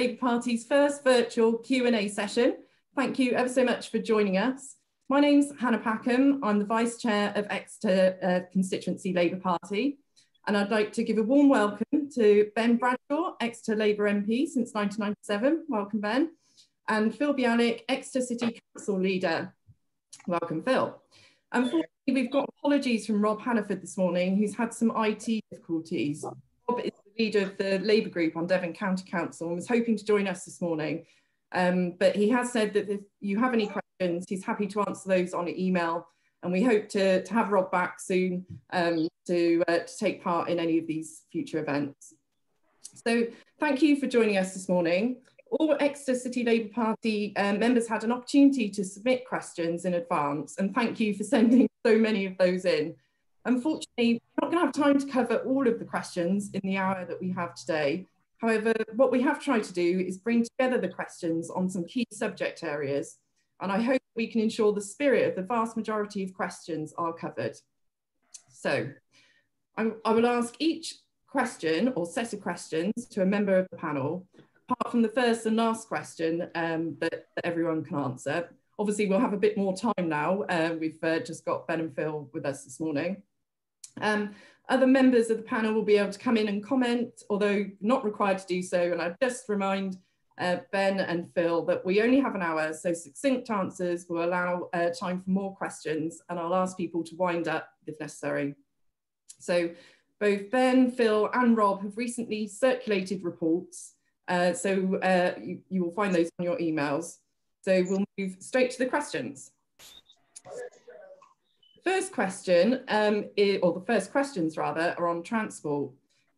Labour Party's first virtual Q&A session. Thank you ever so much for joining us. My name's Hannah Packham. I'm the Vice Chair of Exeter Constituency Labour Party. And I'd like to give a warm welcome to Ben Bradshaw, Exeter Labour MP since 1997. Welcome, Ben. And Phil Bialyk, Exeter City Council Leader. Welcome, Phil. Unfortunately, we've got apologies from Rob Hannaford this morning, who's had some IT difficulties. Rob is the leader of the Labour group on Devon County Council and was hoping to join us this morning. But he has said that if you have any questions, he's happy to answer those on email. And we hope to have Rob back soon to take part in any of these future events. So thank you for joining us this morning. All Exeter City Labour Party members had an opportunity to submit questions in advance, and thank you for sending so many of those in. Unfortunately, we're not going to have time to cover all of the questions in the hour that we have today. However, what we have tried to do is bring together the questions on some key subject areas, and I hope we can ensure the spirit of the vast majority of questions are covered. So I will ask each question or set of questions to a member of the panel, apart from the first and last question that everyone can answer. Obviously, we'll have a bit more time now. We've just got Ben and Phil with us this morning. Other members of the panel will be able to come in and comment, although not required to do so. And I just remind Ben and Phil that we only have an hour, so succinct answers will allow time for more questions, and I'll ask people to wind up if necessary. So both Ben, Phil and Rob have recently circulated reports, so you will find those on your emails. So we'll move straight to the questions. First question, or the first questions rather, are on transport.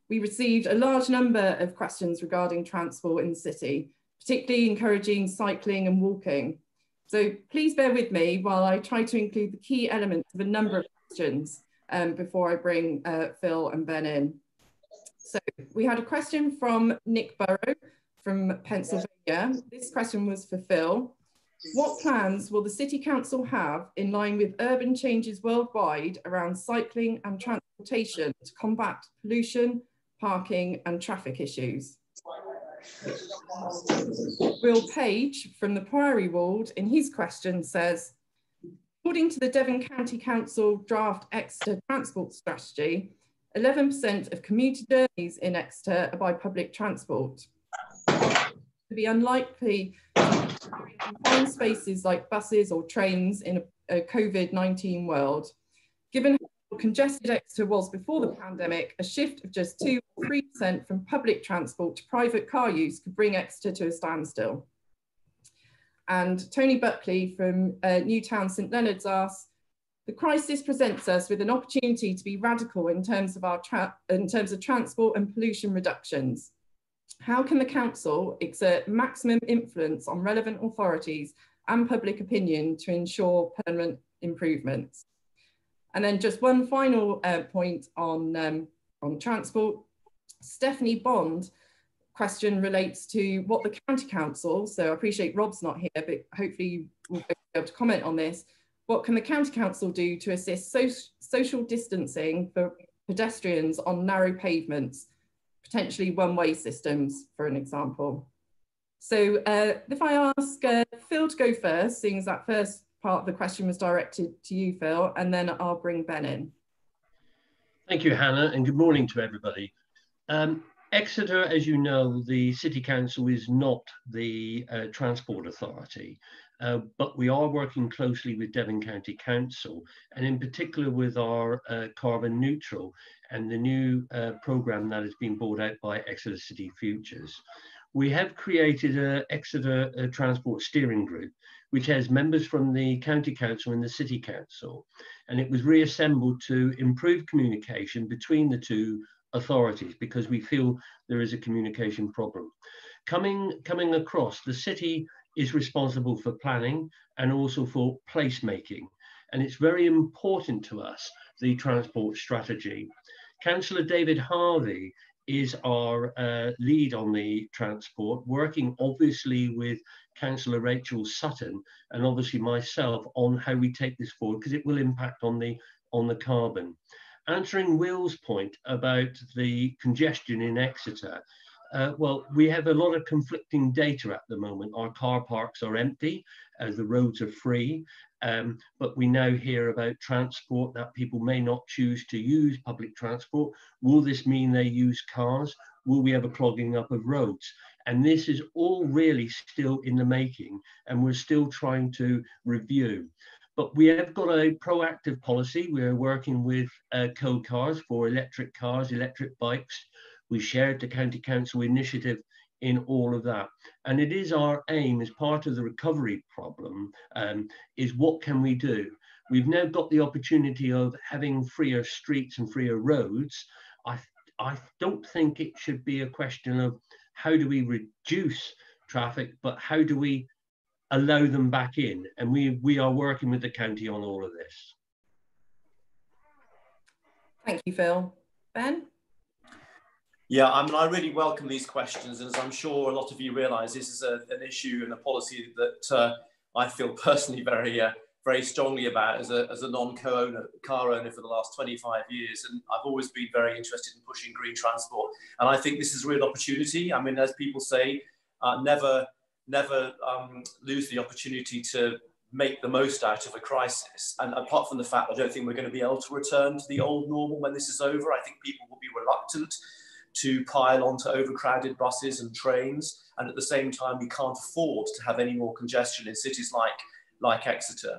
We received a large number of questions regarding transport in the city, particularly encouraging cycling and walking. So please bear with me while I try to include the key elements of a number of questions before I bring Phil and Ben in. So we had a question from Nick Burrow from Pennsylvania. This question was for Phil. What plans will the City Council have in line with urban changes worldwide around cycling and transportation to combat pollution, parking and traffic issues? Will Page from the Priory Ward in his question says, according to the Devon County Council draft Exeter transport strategy, 11% of commuter journeys in Exeter are by public transport. To be unlikely to find spaces like buses or trains in a COVID-19 world. Given how congested Exeter was before the pandemic, a shift of just 2 or 3% from public transport to private car use could bring Exeter to a standstill. And Tony Buckley from Newtown St Leonard's asks, the crisis presents us with an opportunity to be radical in terms of transport and pollution reductions. How can the council exert maximum influence on relevant authorities and public opinion to ensure permanent improvements? And then just one final point on transport. Stephanie Bond question relates to what the county council, so I appreciate Rob's not here, but hopefully you will be able to comment on this. What can the county council do to assist social distancing for pedestrians on narrow pavements, potentially one-way systems, for an example? So if I ask Phil to go first, seeing as that first part of the question was directed to you, Phil, and then I'll bring Ben in. Thank you, Hannah, and good morning to everybody. Exeter, as you know, the City Council is not the Transport Authority, but we are working closely with Devon County Council, and in particular with our carbon neutral and the new programme that has been brought out by Exeter City Futures. We have created an Exeter Transport Steering Group, which has members from the County Council and the City Council, and it was reassembled to improve communication between the two authorities because we feel there is a communication problem. Coming across, the city is responsible for planning and also for placemaking, and it's very important to us, the transport strategy. Councillor David Harvey is our lead on the transport, working obviously with Councillor Rachel Sutton and obviously myself on how we take this forward, because it will impact on the carbon. Answering Will's point about the congestion in Exeter, Well, we have a lot of conflicting data at the moment. Our car parks are empty, the roads are free, but we now hear about transport that people may not choose to use public transport. Will this mean they use cars? Will we have a clogging up of roads? And this is all really still in the making, and we're still trying to review. But we have got a proactive policy. We're working with co-cars for electric cars, electric bikes. We shared the County Council initiative in all of that. And it is our aim as part of the recovery problem, is what can we do? We've now got the opportunity of having freer streets and freer roads. I don't think it should be a question of how do we reduce traffic, but how do we allow them back in? And we are working with the county on all of this. Thank you, Phil. Ben? Yeah, I mean, I really welcome these questions, and as I'm sure a lot of you realise, this is an issue and a policy that I feel personally very strongly about as a car owner for the last 25 years, and I've always been very interested in pushing green transport. And I think this is a real opportunity. I mean, as people say, never lose the opportunity to make the most out of a crisis. And apart from the fact I don't think we're going to be able to return to the old normal when this is over, I think people will be reluctant to pile onto overcrowded buses and trains. And at the same time, we can't afford to have any more congestion in cities like Exeter.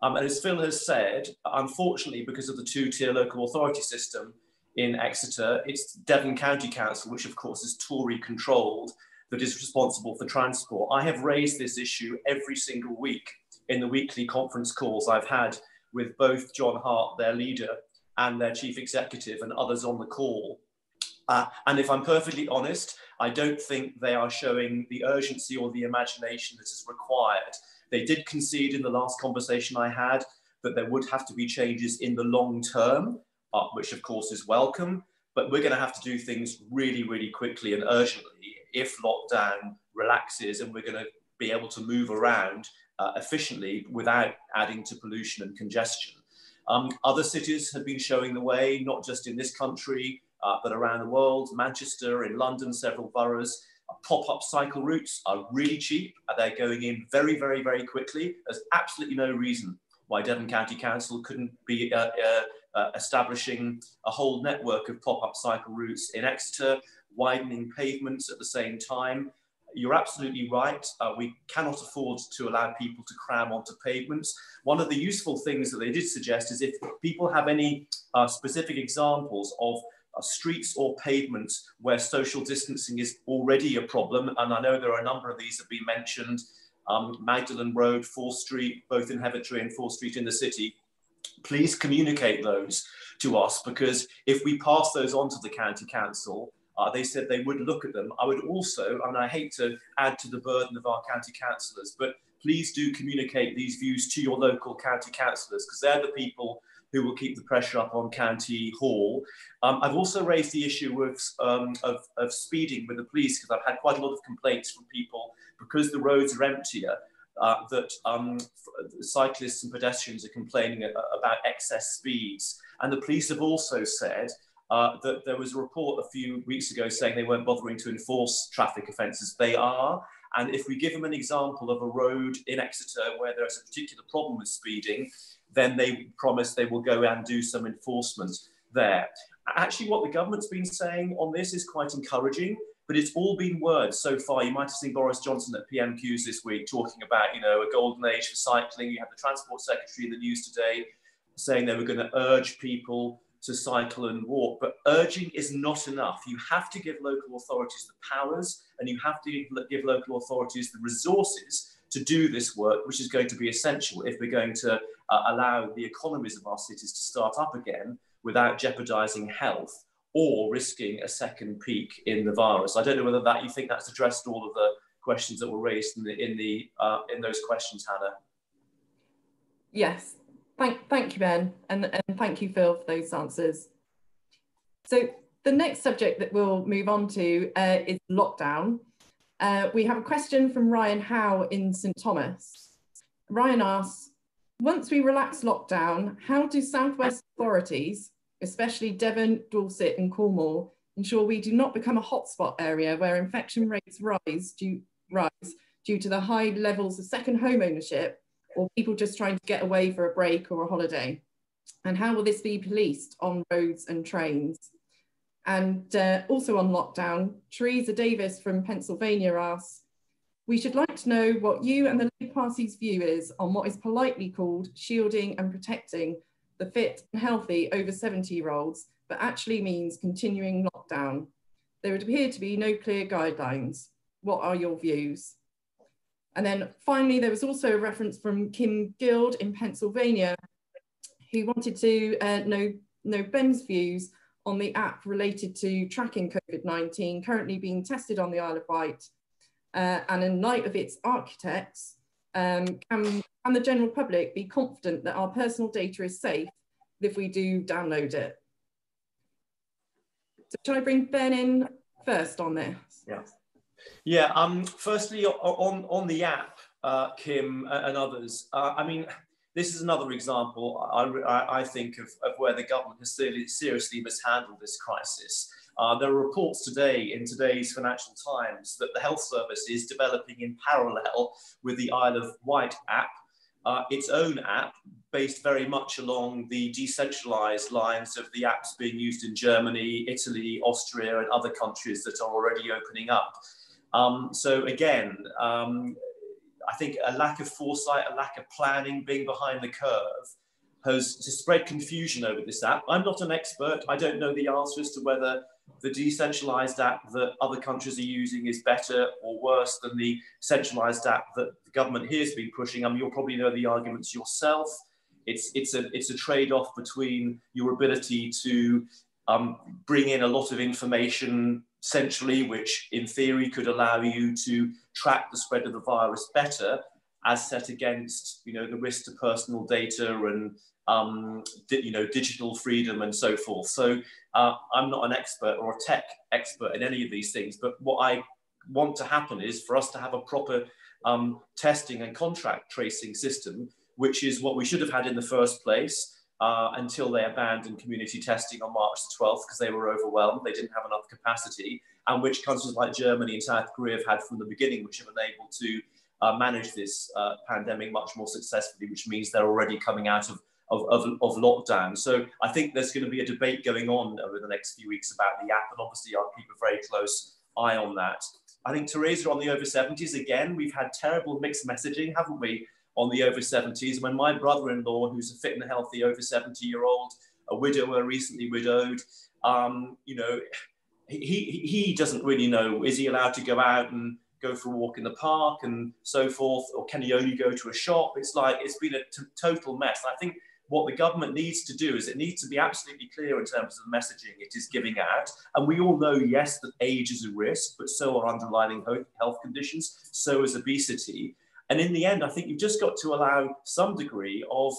And as Phil has said, unfortunately, because of the two-tier local authority system in Exeter, it's Devon County Council, which of course is Tory controlled, that is responsible for transport. I have raised this issue every single week in the weekly conference calls I've had with both John Hart, their leader, and their chief executive, and others on the call. And if I'm perfectly honest, I don't think they are showing the urgency or the imagination that is required. They did concede in the last conversation I had that there would have to be changes in the long term, which of course is welcome, but we're going to have to do things really, really quickly and urgently if lockdown relaxes, and we're going to be able to move around efficiently without adding to pollution and congestion. Other cities have been showing the way, not just in this country, but around the world. Manchester, in London, several boroughs. Pop-up cycle routes are really cheap. They're going in very, very, very quickly. There's absolutely no reason why Devon County Council couldn't be establishing a whole network of pop-up cycle routes in Exeter, widening pavements at the same time. You're absolutely right. We cannot afford to allow people to cram onto pavements. One of the useful things that they did suggest is if people have any specific examples of streets or pavements where social distancing is already a problem, and I know there are a number of these that have been mentioned, Magdalen Road, 4th Street, both in Heavitree and 4th Street in the city, please communicate those to us, because if we pass those on to the county council, they said they would look at them. I would also, and I hate to add to the burden of our county councillors, but please do communicate these views to your local county councillors, because they're the people who will keep the pressure up on County Hall. I've also raised the issue of speeding with the police, because I've had quite a lot of complaints from people, because the roads are emptier, that cyclists and pedestrians are complaining about excess speeds. And the police have also said that there was a report a few weeks ago saying they weren't bothering to enforce traffic offences. They are. And if we give them an example of a road in Exeter where there's a particular problem with speeding, then they promise they will go and do some enforcement there. Actually, what the government's been saying on this is quite encouraging, but it's all been words so far. You might have seen Boris Johnson at PMQs this week talking about, you know, a golden age for cycling. You have the Transport Secretary in the news today saying they were going to urge people to cycle and walk, but urging is not enough. You have to give local authorities the powers, and you have to give local authorities the resources to do this work, which is going to be essential if we're going to allow the economies of our cities to start up again without jeopardising health or risking a second peak in the virus. I don't know whether that you think that's addressed all of the questions that were raised in those questions, Hannah. Yes, thank you, Ben, and thank you, Phil, for those answers. So the next subject that we'll move on to is lockdown. We have a question from Ryan Howe in St Thomas. Ryan asks, once we relax lockdown, how do South West authorities, especially Devon, Dorset and Cornwall, ensure we do not become a hotspot area where infection rates rise due to the high levels of second home ownership or people just trying to get away for a break or a holiday? And how will this be policed on roads and trains? And also on lockdown, Teresa Davis from Pennsylvania asks, we should like to know what you and the Labour Party's view is on what is politely called shielding and protecting the fit and healthy over 70-year-olds, but actually means continuing lockdown. There would appear to be no clear guidelines. What are your views? And then finally, there was also a reference from Kim Guild in Pennsylvania, who wanted to know Ben's views on the app related to tracking COVID-19 currently being tested on the Isle of Wight. And in light of its architects, can the general public be confident that our personal data is safe if we do download it? So shall I bring Ben in first on this? Yeah. Firstly, on the app, Kim and others, I mean, this is another example, I think, of where the government has seriously mishandled this crisis. There are reports today in today's Financial Times that the Health Service is developing in parallel with the Isle of Wight app, its own app, based very much along the decentralized lines of the apps being used in Germany, Italy, Austria, and other countries that are already opening up. So again, I think a lack of foresight, a lack of planning, being behind the curve, has spread confusion over this app. I'm not an expert. I don't know the answer as to whether the decentralized app that other countries are using is better or worse than the centralized app that the government here has been pushing. I mean, you'll probably know the arguments yourself. It's a trade-off between your ability to bring in a lot of information centrally, which in theory could allow you to track the spread of the virus better, as set against, you know, the risk to personal data and digital freedom and so forth. So I'm not an expert or a tech expert in any of these things, but what I want to happen is for us to have a proper testing and contract tracing system, which is what we should have had in the first place until they abandoned community testing on March the 12th because they were overwhelmed, they didn't have enough capacity, and which countries like Germany and South Korea have had from the beginning, which have been able to manage this pandemic much more successfully, which means they're already coming out of lockdown. So I think there's going to be a debate going on over the next few weeks about the app, and obviously I'll keep a very close eye on that. I think, Teresa, on the over 70s, again, we've had terrible mixed messaging, haven't we, on the over 70s? When my brother-in-law, who's a fit and healthy over 70-year-old, a widower, recently widowed, you know, he doesn't really know, is he allowed to go out and go for a walk in the park and so forth, or can he only go to a shop? It's like, it's been a total mess. I think what the government needs to do is it needs to be absolutely clear in terms of the messaging it is giving out. And we all know, yes, that age is a risk, but so are underlying health conditions, so is obesity. And in the end, I think you've just got to allow some degree of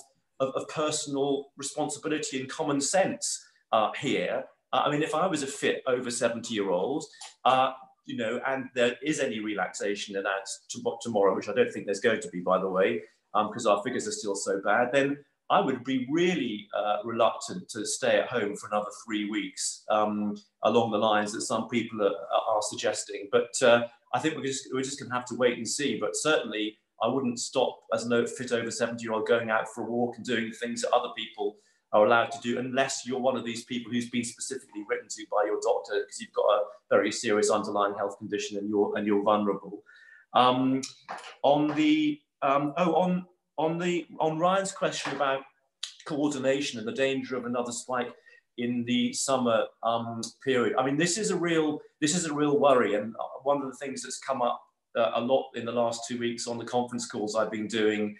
personal responsibility and common sense here. I mean, if I was a fit over 70-year-old, you know, and there is any relaxation in that tomorrow, which I don't think there's going to be, by the way, because our figures are still so bad, then I would be really reluctant to stay at home for another 3 weeks along the lines that some people are suggesting. But I think we're just going to have to wait and see. But certainly, I wouldn't stop as a fit over 70-year-old going out for a walk and doing things that other people are allowed to do, unless you're one of these people who's been specifically written to by your doctor because you've got a very serious underlying health condition and you're vulnerable. On Ryan's question about coordination and the danger of another spike in the summer period, I mean, this is a real worry, and one of the things that's come up a lot in the last 2 weeks on the conference calls I've been doing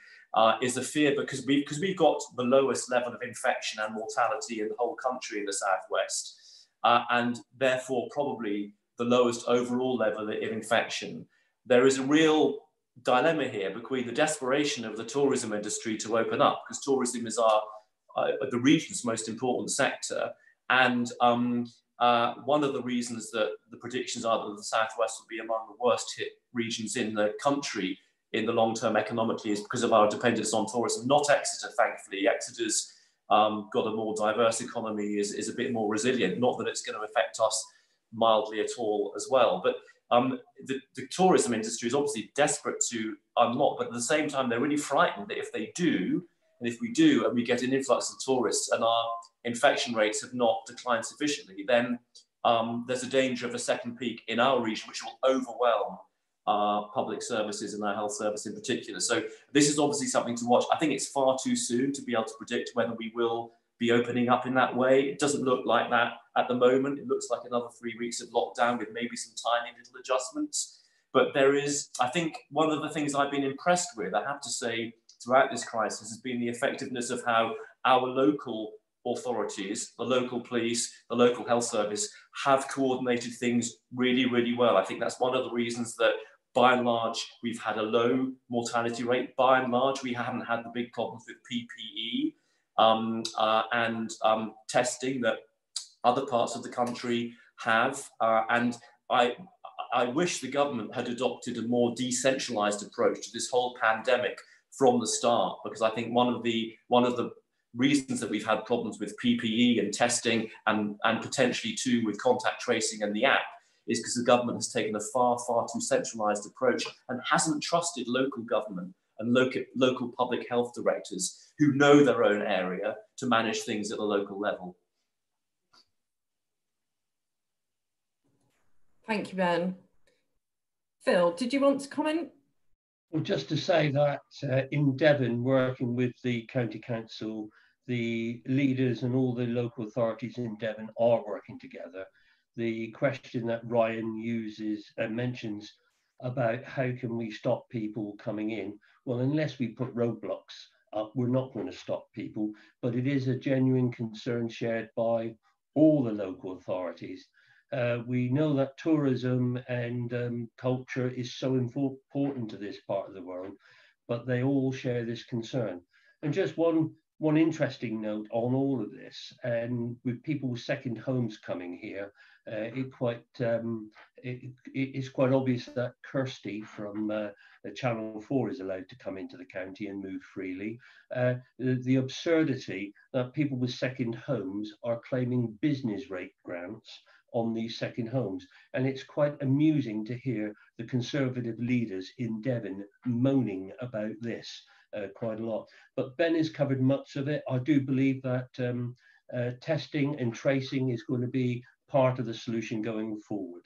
is the fear, because we've got the lowest level of infection and mortality in the whole country in the southwest, and therefore probably the lowest overall level of infection. There is a real dilemma here between the desperation of the tourism industry to open up, because tourism is the region's most important sector, and one of the reasons that the predictions are that the southwest will be among the worst hit regions in the country in the long term economically is because of our dependence on tourism. Not Exeter, thankfully. Exeter's got a more diverse economy, is a bit more resilient. Not that it's going to affect us mildly at all as well. But the tourism industry is obviously desperate to unlock, but at the same time, they're really frightened that if they do, and if we do, and we get an influx of tourists and our infection rates have not declined sufficiently, then there's a danger of a second peak in our region, which will overwhelm our public services and our health service in particular. So this is obviously something to watch. I think it's far too soon to be able to predict whether we will be opening up in that way. It doesn't look like that at the moment. It looks like another 3 weeks of lockdown with maybe some tiny little adjustments. But there is, I think, one of the things I've been impressed with, I have to say, throughout this crisis has been the effectiveness of how our local authorities, the local police, the local health service have coordinated things really, really well. I think that's one of the reasons that by and large, we've had a low mortality rate. By and large, we haven't had the big problems with PPE and testing that other parts of the country have. And I wish the government had adopted a more decentralized approach to this whole pandemic from the start, because I think one of the reasons that we've had problems with PPE and testing and potentially too with contact tracing and the app is because the government has taken a far too centralized approach and hasn't trusted local government and local public health directors who know their own area to manage things at a local level. Thank you, Ben. Phil, did you want to comment? Well, just to say that in Devon, working with the County Council, the leaders and all the local authorities in Devon are working together. The question that Ryan mentions about how can we stop people coming in? Well, unless we put roadblocks up, we're not going to stop people, but it is a genuine concern shared by all the local authorities. We know that tourism and culture is so important to this part of the world, but they all share this concern. And just one interesting note on all of this, and with people's second homes coming here, it's quite obvious that Kirsty from Channel 4 is allowed to come into the county and move freely. The absurdity that people with second homes are claiming business rate grants on these second homes. And it's quite amusing to hear the Conservative leaders in Devon moaning about this quite a lot. But Ben has covered much of it. I do believe that testing and tracing is going to be part of the solution going forward.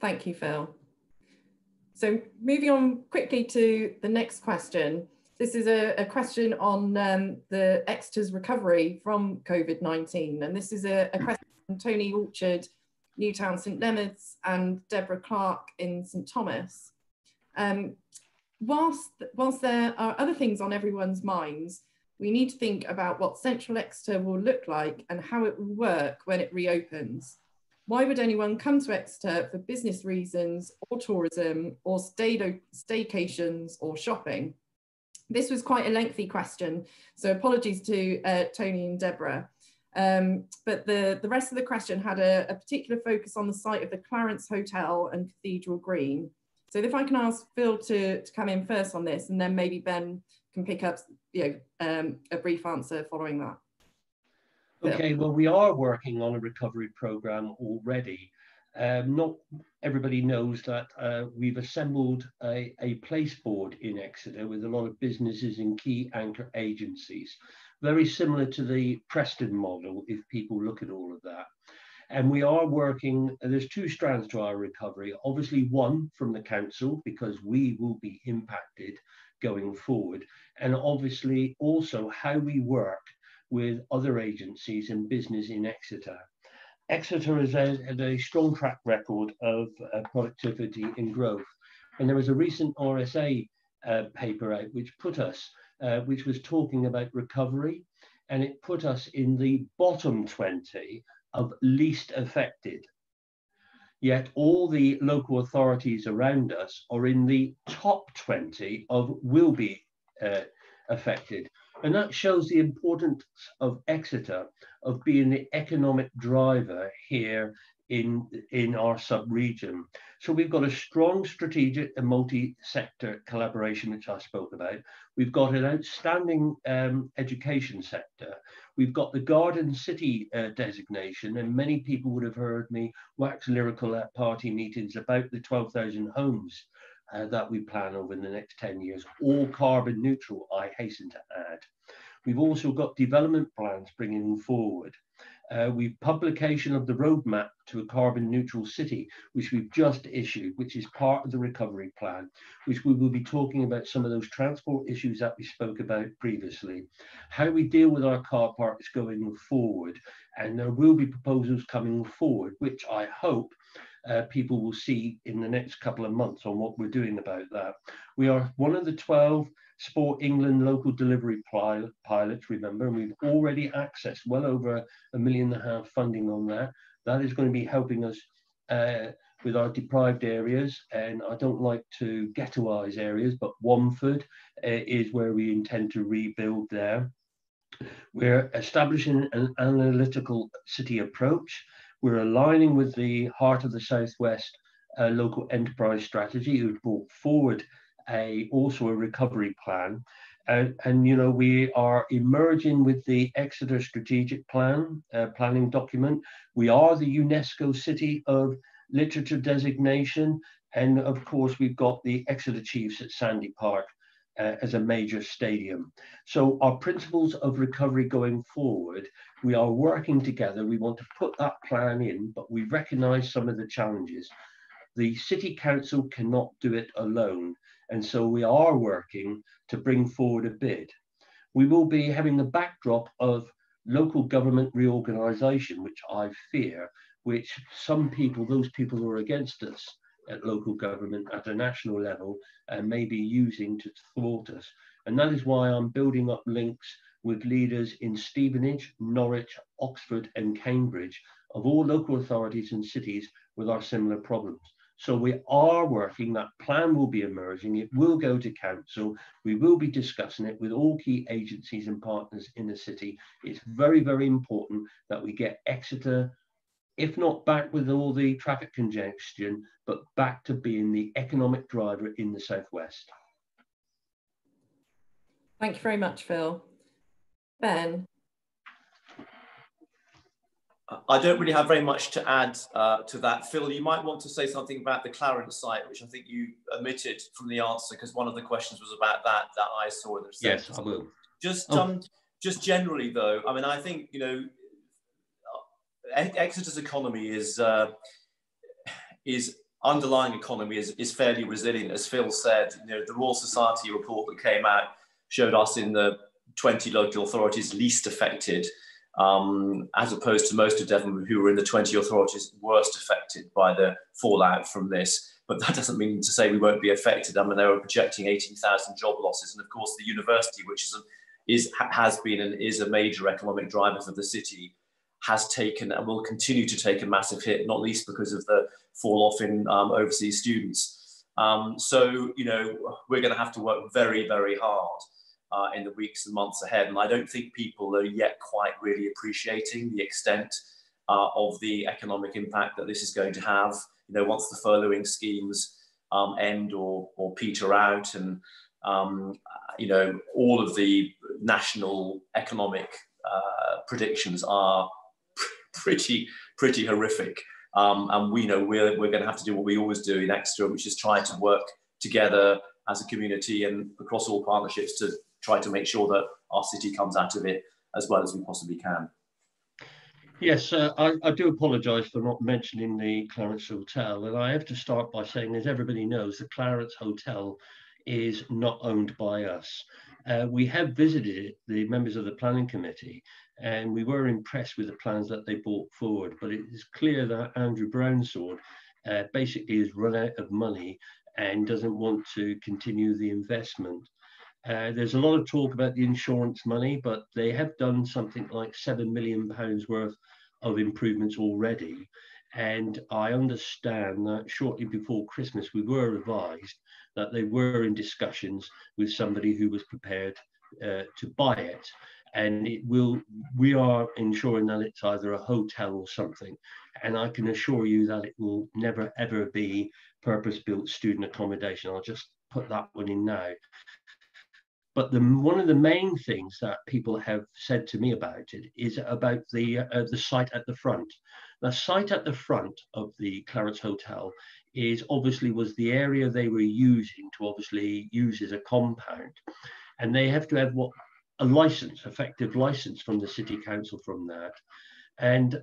Thank you, Phil. So moving on quickly to the next question. This is a question on the Exeter's recovery from COVID-19. And this is a question from Tony Orchard, Newtown St Leonard's, and Deborah Clark in St Thomas. Whilst there are other things on everyone's minds, we need to think about what Central Exeter will look like and how it will work when it reopens. Why would anyone come to Exeter for business reasons or tourism or staycations or shopping? This was quite a lengthy question, so apologies to Tony and Deborah. But the rest of the question had a particular focus on the site of the Clarence Hotel and Cathedral Green. So if I can ask Phil to come in first on this, and then maybe Ben can pick up a brief answer following that. Okay, well, we are working on a recovery programme already. Not everybody knows that we've assembled a place board in Exeter with a lot of businesses and key anchor agencies, very similar to the Preston model, if people look at all of that. And we are working, there's two strands to our recovery. Obviously one from the council, because we will be impacted going forward. And obviously also how we work with other agencies and business in Exeter. Exeter has had a strong track record of productivity and growth. And there was a recent RSA paper out which was talking about recovery, and it put us in the bottom 20 of least affected. Yet all the local authorities around us are in the top 20 of will be affected. And that shows the importance of Exeter of being the economic driver here in our sub-region. So we've got a strong strategic and multi-sector collaboration, which I spoke about. We've got an outstanding education sector. We've got the Garden City designation, and many people would have heard me wax lyrical at party meetings about the 12,000 homes that we plan over the next 10 years, all carbon neutral, I hasten to add. We've also got development plans bringing forward. We've publication of the roadmap to a carbon neutral city, which we've just issued, which is part of the recovery plan, which we will be talking about some of those transport issues that we spoke about previously, how we deal with our car parks going forward. And there will be proposals coming forward, which I hope people will see in the next couple of months on what we're doing about that. We are one of the 12 Sport England local delivery pilots, remember, and we've already accessed well over £1.5 million funding on that. That is going to be helping us with our deprived areas, and I don't like to ghettoise areas, but Wamford is where we intend to rebuild there. We're establishing an analytical city approach. We're aligning with the Heart of the Southwest local enterprise strategy, who brought forward also a recovery plan. And you know, we are emerging with the Exeter strategic plan, planning document. We are the UNESCO City of Literature designation. And of course, we've got the Exeter Chiefs at Sandy Park as a major stadium. So our principles of recovery going forward, we are working together. We want to put that plan in, but we recognize some of the challenges. The City Council cannot do it alone. And so we are working to bring forward a bid. We will be having the backdrop of local government reorganisation, which I fear, which some people, those people who are against us at local government at a national level, may be using to thwart us. And that is why I'm building up links with leaders in Stevenage, Norwich, Oxford and Cambridge, of all local authorities and cities with our similar problems. So we are working, that plan will be emerging, it will go to council, we will be discussing it with all key agencies and partners in the city. It's very, very important that we get Exeter, if not back with all the traffic congestion, but back to being the economic driver in the Southwest. Thank you very much, Phil. Ben. I don't really have very much to add to that. Phil, you might want to say something about the Clarence site, which I think you omitted from the answer, because one of the questions was about that I saw in the Yes, I will. Just generally though, I mean, I think, you know, Exeter's economy is underlying economy is fairly resilient. As Phil said, you know, the Royal Society report that came out showed us in the 20 local authorities least affected, as opposed to most of Devon, who were in the 20 authorities worst affected by the fallout from this. But that doesn't mean to say we won't be affected. I mean, they were projecting 18,000 job losses. And of course, the university, which has been and is a major economic driver for the city, has taken and will continue to take a massive hit, not least because of the fall off in overseas students. So, you know, we're going to have to work very, very hard in the weeks and months ahead. And I don't think people are yet quite really appreciating the extent of the economic impact that this is going to have, you know, once the furloughing schemes end or peter out. And, you know, all of the national economic predictions are pretty horrific. And we know we're going to have to do what we always do in Exeter, which is try to work together as a community and across all partnerships to try to make sure that our city comes out of it as well as we possibly can. Yes, I do apologise for not mentioning the Clarence Hotel, and I have to start by saying, as everybody knows, the Clarence Hotel is not owned by us. We have visited it, the members of the planning committee, and we were impressed with the plans that they brought forward, but it is clear that Andrew Brownsword basically has run out of money and doesn't want to continue the investment. There's a lot of talk about the insurance money, but they have done something like £7 million worth of improvements already. And I understand that shortly before Christmas, we were advised that they were in discussions with somebody who was prepared to buy it. And we are ensuring that it's either a hotel or something. And I can assure you that it will never, ever be purpose-built student accommodation. I'll just put that one in now. But one of the main things that people have said to me about it is about the site at the front. The site at the front of the Clarence Hotel was the area they were using to obviously use as a compound. And they have to have a license, effective license from the city council from that. And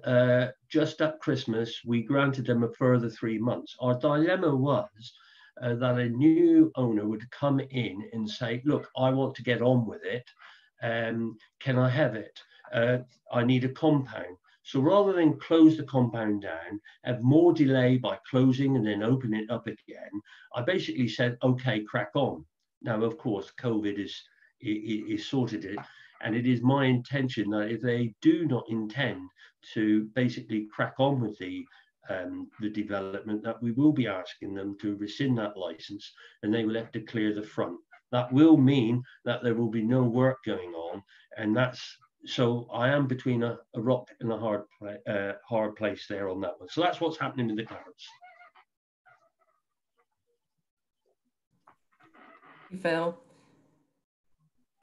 just at Christmas, we granted them a further 3 months. Our dilemma was that a new owner would come in and say, look, I want to get on with it. Can I have it? I need a compound. So rather than close the compound down, have more delay by closing and then open it up again, I basically said, okay, crack on. Now, of course, COVID is sorted it. And it is my intention that if they do not intend to basically crack on with the development, that we will be asking them to rescind that license and they will have to clear the front. That will mean that there will be no work going on, and so I am between a rock and a hard place there on that one. So that's what's happening with the Clarence. Phil.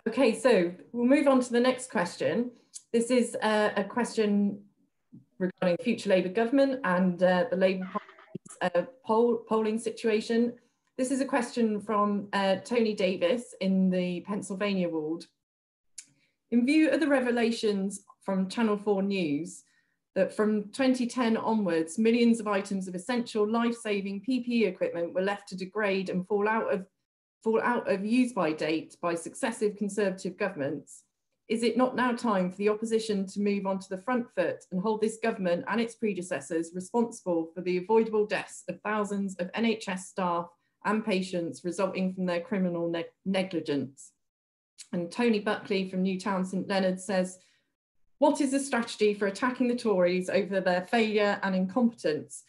Okay, so we'll move on to the next question. This is a question regarding future Labour government and the Labour Party's polling situation. This is a question from Tony Davis in the Pennsylvania ward. In view of the revelations from Channel 4 News that from 2010 onwards, millions of items of essential life-saving PPE equipment were left to degrade and fall out of use-by date by successive Conservative governments, is it not now time for the opposition to move onto the front foot and hold this government and its predecessors responsible for the avoidable deaths of thousands of NHS staff and patients resulting from their criminal negligence? And Tony Buckley from Newtown St Leonard says, what is the strategy for attacking the Tories over their failure and incompetence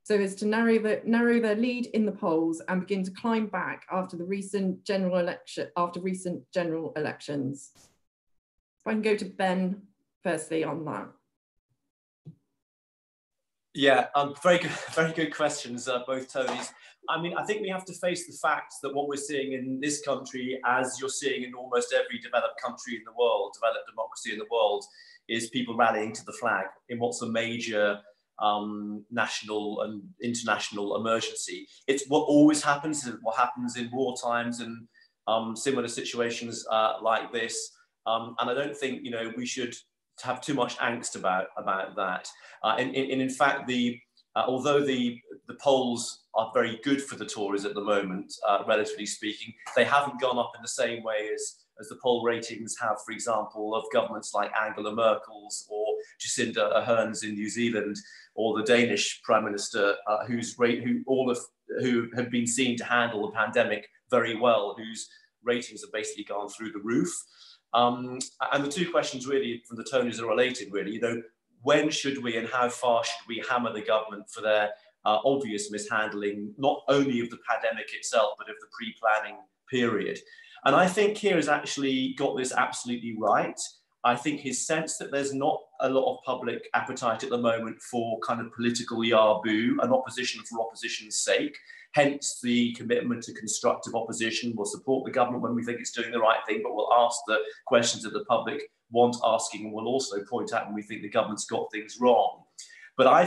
so as to narrow their lead in the polls and begin to climb back after the recent general elections? If I can go to Ben firstly on that. Yeah, very good questions, both Tonys. I mean, I think we have to face the fact that what we're seeing in this country, as you're seeing in almost every developed country in the world, developed democracy in the world, is people rallying to the flag in what's a major national and international emergency. It's what always happens, what happens in war times and similar situations like this. And I don't think, you know, we should have too much angst about that. And in fact, although the polls are very good for the Tories at the moment, relatively speaking, they haven't gone up in the same way as the poll ratings have, for example, of governments like Angela Merkel's or Jacinda Ardern's in New Zealand, or the Danish Prime Minister, who have been seen to handle the pandemic very well, whose ratings have basically gone through the roof. And the two questions really from the Tonys are related, really. You know, when should we and how far should we hammer the government for their obvious mishandling, not only of the pandemic itself, but of the pre-planning period? And I think Keir has actually got this absolutely right. I think his sense that there's not a lot of public appetite at the moment for kind of political yaboo and opposition for opposition's sake, hence the commitment to constructive opposition. We'll support the government when we think it's doing the right thing, but we'll ask the questions that the public want asking, and we'll also point out when we think the government's got things wrong. But I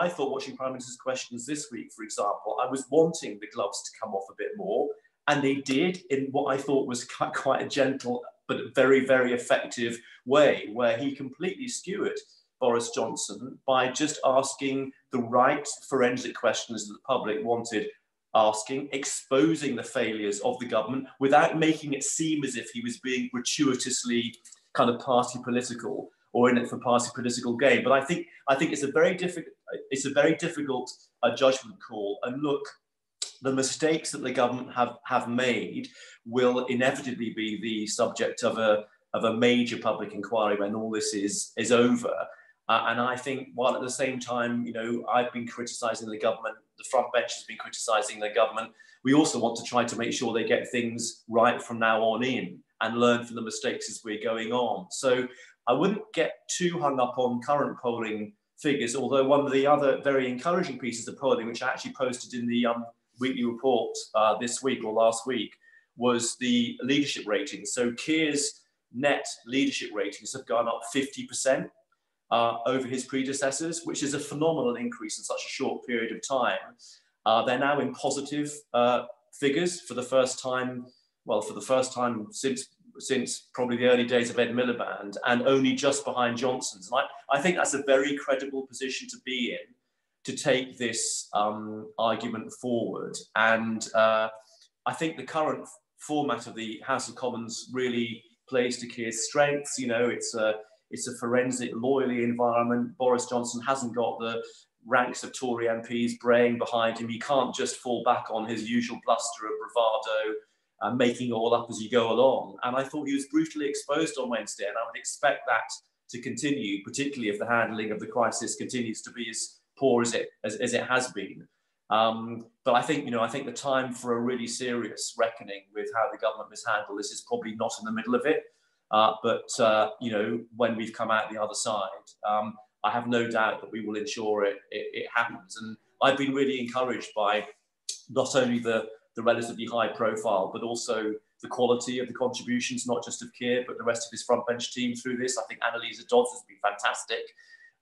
thought watching Prime Minister's questions this week, for example, I was wanting the gloves to come off a bit more, and they did in what I thought was quite a gentle but very, very effective way, where he completely skewered Boris Johnson by just asking the right forensic questions that the public wanted asking, exposing the failures of the government without making it seem as if he was being gratuitously kind of party political or in it for party political gain. But I think it's a very difficult judgment call. And look, the mistakes that the government have made will inevitably be the subject of a major public inquiry when all this is over. And I think while at the same time, you know, I've been criticising the government, the front bench has been criticising the government, we also want to try to make sure they get things right from now on in and learn from the mistakes as we're going on. So I wouldn't get too hung up on current polling figures, although one of the other very encouraging pieces of polling, which I actually posted in the weekly report this week or last week, was the leadership ratings. So Keir's net leadership ratings have gone up 50% over his predecessors, which is a phenomenal increase in such a short period of time. They're now in positive figures for the first time, well, for the first time since probably the early days of Ed Miliband, and only just behind Johnson's. And I think that's a very credible position to be in, to take this argument forward. And I think the current format of the House of Commons really plays to Keir's strengths. You know, it's a forensic, lawyerly environment. Boris Johnson hasn't got the ranks of Tory MPs braying behind him. He can't just fall back on his usual bluster of bravado, making it all up as you go along. And I thought he was brutally exposed on Wednesday, and I would expect that to continue, particularly if the handling of the crisis continues to be as poor as it has been. But I think, I think the time for a really serious reckoning with how the government mishandled this is probably not in the middle of it. But when we've come out the other side, I have no doubt that we will ensure it happens. And I've been really encouraged by not only the relatively high profile, but also the quality of the contributions, not just of Keir, but the rest of his front bench team through this. I think Annalisa Dodds has been fantastic.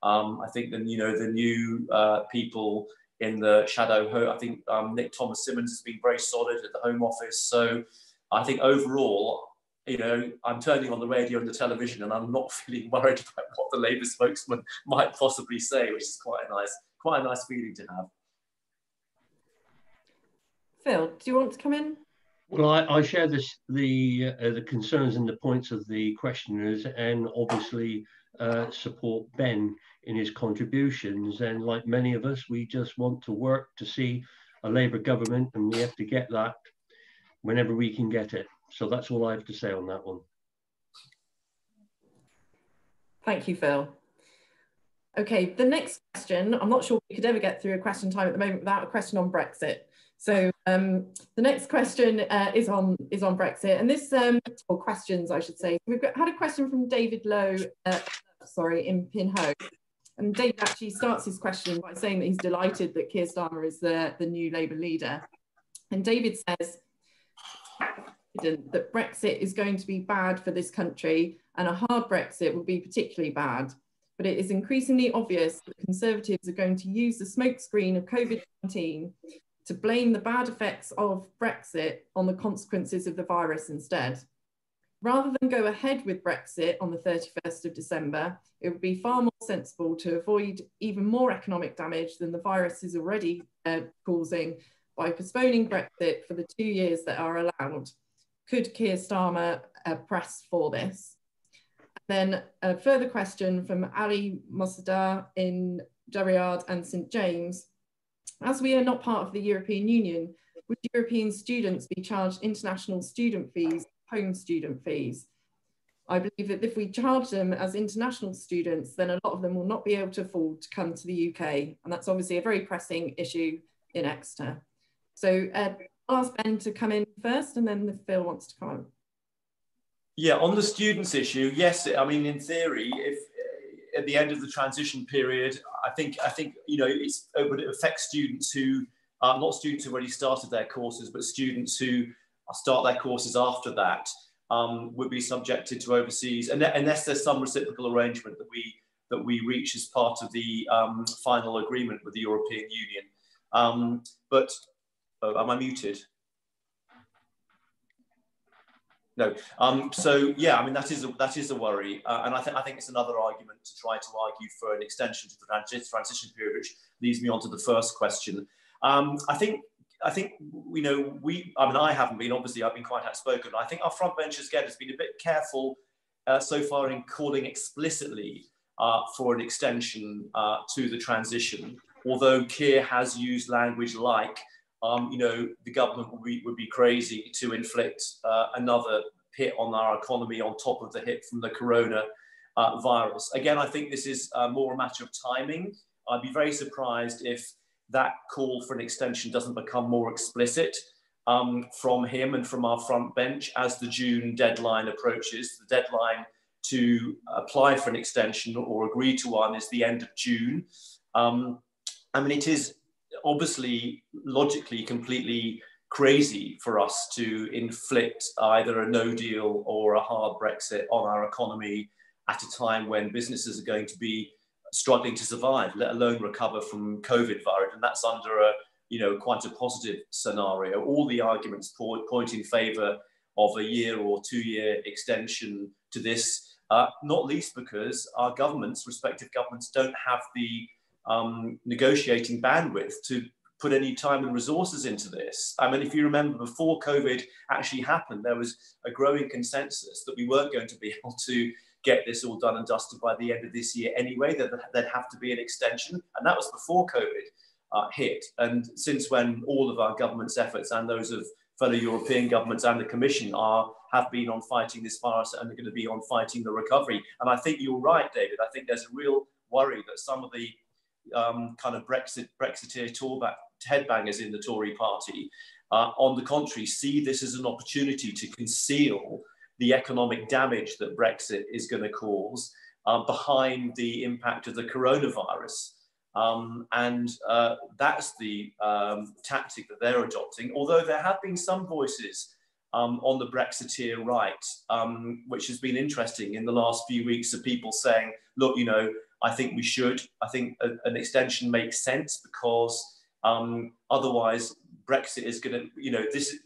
I think the new people in the shadow, I think Nick Thomas Simmons has been very solid at the Home Office. So I think overall, I'm turning on the radio and the television, and I'm not feeling worried about what the Labour spokesman might possibly say, which is quite a nice feeling to have. Phil, do you want to come in? Well, I share the concerns and the points of the questioners, and obviously support Ben in his contributions. And like many of us, we just want to work to see a Labour government, and we have to get that whenever we can get it. So that's all I have to say on that one. Thank you, Phil. Okay, the next question, I'm not sure we could ever get through a question time at the moment without a question on Brexit. So the next question is on Brexit, and this, or questions I should say. We've had a question from David Lowe, in Pinho. And David actually starts his question by saying that he's delighted that Keir Starmer is the new Labour leader. And David says that Brexit is going to be bad for this country, and a hard Brexit will be particularly bad. But it is increasingly obvious that Conservatives are going to use the smokescreen of COVID-19 to blame the bad effects of Brexit on the consequences of the virus instead. Rather than go ahead with Brexit on the 31st of December, it would be far more sensible to avoid even more economic damage than the virus is already causing by postponing Brexit for the 2 years that are allowed. Could Keir Starmer press for this? Then a further question from Ali Mossadegh in Durryard and St James. As we are not part of the European Union, would European students be charged international student fees, home student fees? I believe that if we charge them as international students, then a lot of them will not be able to afford to come to the UK. And that's obviously a very pressing issue in Exeter. So I'll ask Ben to come in first, and then if Phil wants to come on. Yeah, on the students issue, yes, I mean, in theory, if at the end of the transition period, I think it would affect students who are not students who already started their courses, but students who start their courses after that would be subjected to overseas, unless there's some reciprocal arrangement that we reach as part of the final agreement with the European Union. Am I muted? No. So yeah, I mean that is a worry, and I think it's another argument to try to argue for an extension to the transition period, which leads me on to the first question. I think I haven't been, obviously I've been quite outspoken. I think our front benchers again has been a bit careful so far in calling explicitly for an extension to the transition, although Keir has used language like the government would be crazy to inflict another hit on our economy on top of the hit from the corona virus. Again, I think this is more a matter of timing. I'd be very surprised if that call for an extension doesn't become more explicit from him and from our front bench as the June deadline approaches, the deadline to apply for an extension or agree to one is the end of June. I mean, it is obviously logically completely crazy for us to inflict either a no deal or a hard Brexit on our economy at a time when businesses are going to be struggling to survive, let alone recover from COVID virus. And that's under a, quite a positive scenario. All the arguments point in favour of a year or 2 year extension to this, not least because our governments, respective governments, don't have the negotiating bandwidth to put any time and resources into this. I mean, if you remember, before COVID actually happened, there was a growing consensus that we weren't going to be able to get this all done and dusted by the end of this year anyway, that there'd have to be an extension. And that was before COVID hit. And since when all of our government's efforts and those of fellow European governments and the Commission have been on fighting this virus and are going to be on fighting the recovery. And I think you're right, David. I think there's a real worry that some of the kind of Brexiteer headbangers in the Tory party, on the contrary, see this as an opportunity to conceal the economic damage that Brexit is going to cause behind the impact of the coronavirus. And that's the tactic that they're adopting, although there have been some voices on the Brexiteer right, which has been interesting in the last few weeks, of people saying, look, I think we should. I think an extension makes sense because otherwise Brexit is going to, this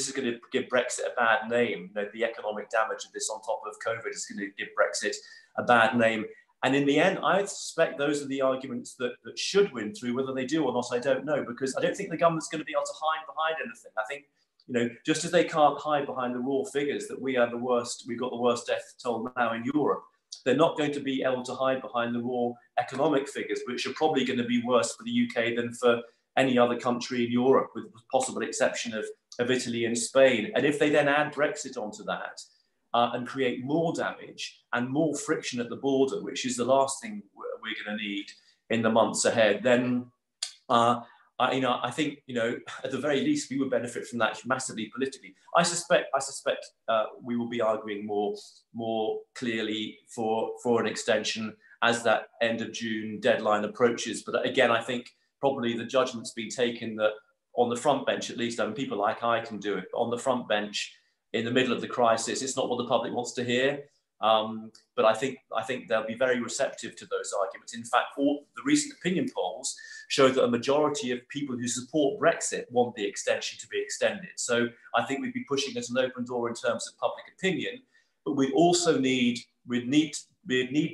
is going to give Brexit a bad name. The economic damage of this on top of COVID is going to give Brexit a bad name. And in the end, I suspect those are the arguments that should win through. Whether they do or not, I don't know, because I don't think the government's going to be able to hide behind anything. I think, just as they can't hide behind the raw figures that we've got the worst death toll now in Europe, they're not going to be able to hide behind the raw economic figures, which are probably going to be worse for the UK than for any other country in Europe, with the possible exception of Italy and Spain. And if they then add Brexit onto that and create more damage and more friction at the border, which is the last thing we're going to need in the months ahead, then I think at the very least we would benefit from that massively politically. I suspect we will be arguing more clearly for an extension as that end of June deadline approaches. But again, I think probably the judgment's been taken that on the front bench, at least, people like I can do it. But on the front bench, in the middle of the crisis, it's not what the public wants to hear. But I think they'll be very receptive to those arguments. In fact, all the recent opinion polls show that a majority of people who support Brexit want the extension to be extended. So I think we'd be pushing at an open door in terms of public opinion. But we'd also need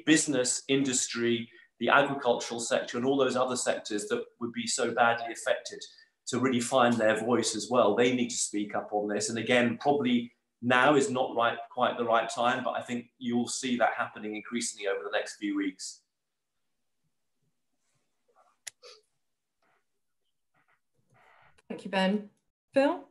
business, industry, the agricultural sector, and all those other sectors that would be so badly affected to really find their voice as well. They need to speak up on this. And again, probably now is not quite the right time, but I think you'll see that happening increasingly over the next few weeks. Thank you, Ben. Phil?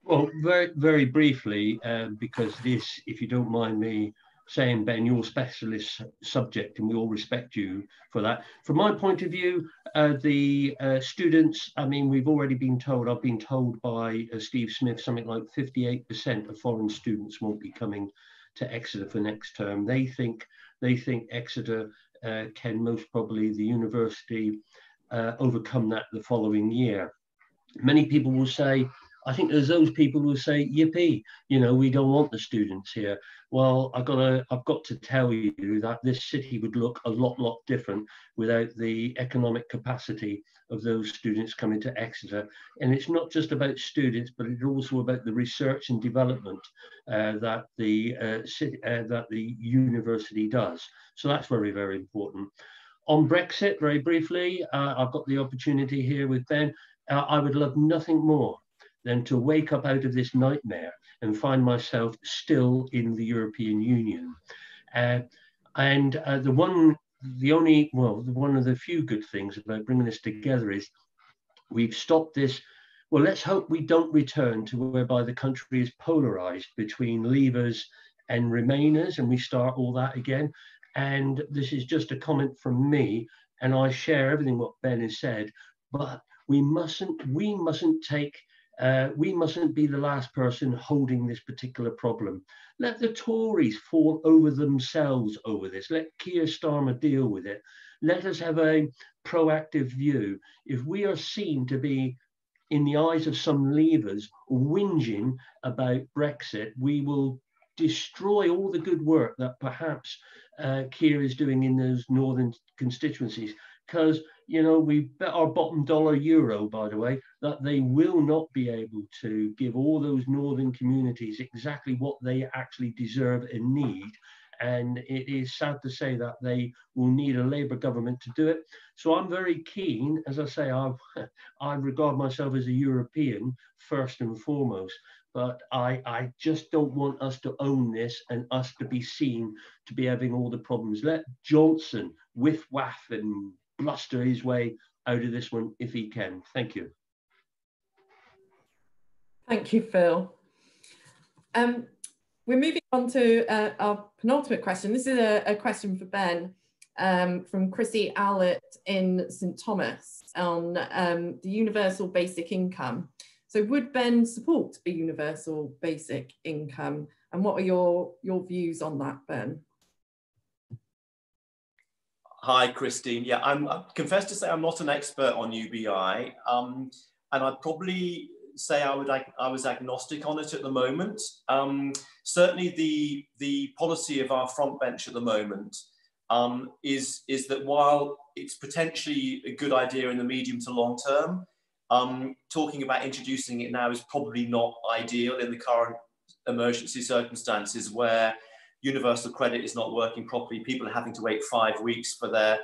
Well, very, very briefly, because this, if you don't mind me saying, Ben, your specialist subject, and we all respect you for that. From my point of view, the students, I mean, we've already been told, I've been told by Steve Smith, something like 58% of foreign students won't be coming to Exeter for next term. They think Exeter can most probably, the university, overcome that the following year. Many people will say, I think there's those people who say, yippee, we don't want the students here. Well, I've got to tell you that this city would look a lot different without the economic capacity of those students coming to Exeter. And it's not just about students, but it's also about the research and development that the university does. So that's very, very important. On Brexit, very briefly, I've got the opportunity here with Ben. I would love nothing more than to wake up out of this nightmare and find myself still in the European Union. One of the few good things about bringing this together is we've stopped this. Well, let's hope we don't return to whereby the country is polarized between leavers and remainers, and we start all that again. And this is just a comment from me, and I share everything what Ben has said, but we mustn't take We mustn't be the last person holding this particular problem. Let the Tories fall over themselves over this. Let Keir Starmer deal with it. Let us have a proactive view. If we are seen to be, in the eyes of some leavers, whinging about Brexit, we will destroy all the good work that perhaps Keir is doing in those northern constituencies. Because, you know, we bet our bottom dollar euro, by the way, that they will not be able to give all those northern communities exactly what they actually deserve and need. And it is sad to say that they will need a Labour government to do it. So I'm very keen, as I say, I regard myself as a European first and foremost, but I just don't want us to own this and us to be seen to be having all the problems. Let Johnson whiff waff and bluster his way out of this one if he can. Thank you. Thank you, Phil. We're moving on to our penultimate question. This is a question for Ben from Chrissy Owlett in St Thomas on the universal basic income. So would Ben support a universal basic income? And what are your views on that, Ben? Hi, Christine. Yeah, I confess to say I'm not an expert on UBI, and I'd probably say I was agnostic on it at the moment. Certainly, the policy of our front bench at the moment is that while it's potentially a good idea in the medium to long term, talking about introducing it now is probably not ideal in the current emergency circumstances where universal credit is not working properly. People are having to wait 5 weeks for their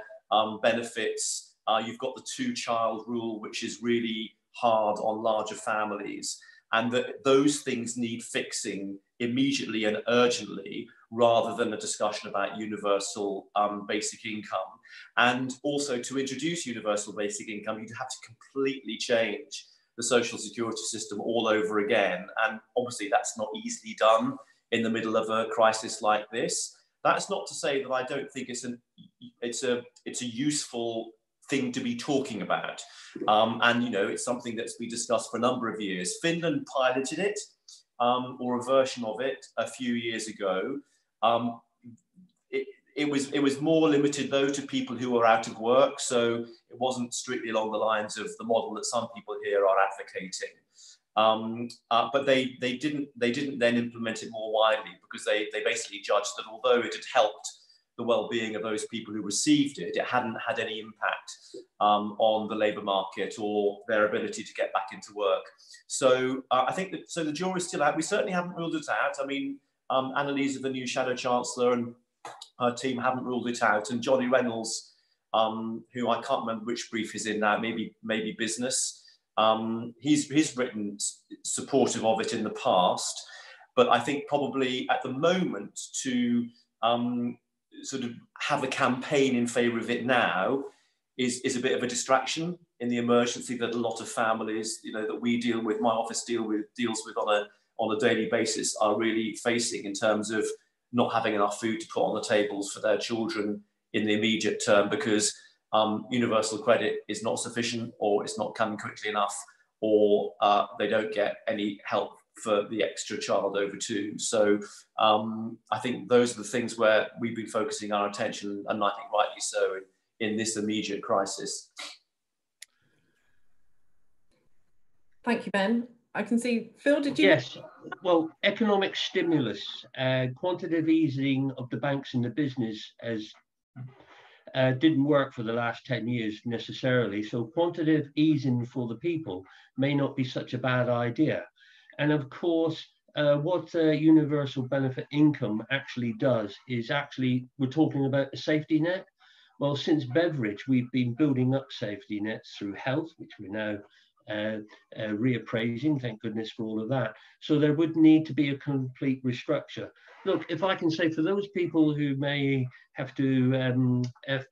benefits. You've got the 2-child rule, which is really hard on larger families. And that those things need fixing immediately and urgently rather than a discussion about universal basic income. And also to introduce universal basic income, you'd have to completely change the social security system all over again. And obviously that's not easily done in the middle of a crisis like this. That's not to say that I don't think it's a useful thing to be talking about. And you know, it's something that's been discussed for a number of years. Finland piloted it, or a version of it, a few years ago. It was more limited though to people who are out of work, so it wasn't strictly along the lines of the model that some people here are advocating. But they didn't then implement it more widely because they basically judged that although it had helped the well-being of those people who received it, it hadn't had any impact on the labour market or their ability to get back into work. So I think that the jury's still out. We certainly haven't ruled it out. I mean, Annalisa, the new Shadow Chancellor, and her team haven't ruled it out. And Johnny Reynolds, who I can't remember which brief he's in now, maybe business. He's written supportive of it in the past, but I think probably at the moment to sort of have a campaign in favour of it now is a bit of a distraction in the emergency that a lot of families, you know, that we deal with, my office deals with on a daily basis, are really facing in terms of not having enough food to put on the tables for their children in the immediate term because universal credit is not sufficient, or it's not coming quickly enough, or they don't get any help for the extra child over 2. So I think those are the things where we've been focusing our attention, and I think rightly so, in this immediate crisis. Thank you, Ben. I can see, Phil, did you? Yes, well, economic stimulus, quantitative easing of the banks and the business as didn't work for the last 10 years necessarily. So quantitative easing for the people may not be such a bad idea. And of course, what universal benefit income actually does is we're talking about a safety net. Well, since Beveridge, we've been building up safety nets through health, which we're now reappraising, thank goodness for all of that. So there would need to be a complete restructure. Look, if I can say for those people who may have to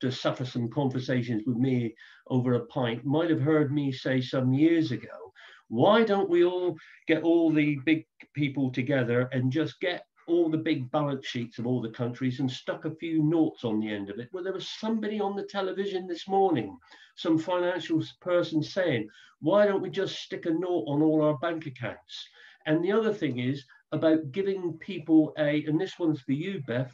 suffer some conversations with me over a pint, might have heard me say some years ago, why don't we all get all the big people together and just get all the big balance sheets of all the countries and stuck a few noughts on the end of it. Well, there was somebody on the television this morning, some financial person saying, why don't we just stick a nought on all our bank accounts? And the other thing is about giving people and this one's for you, Ben,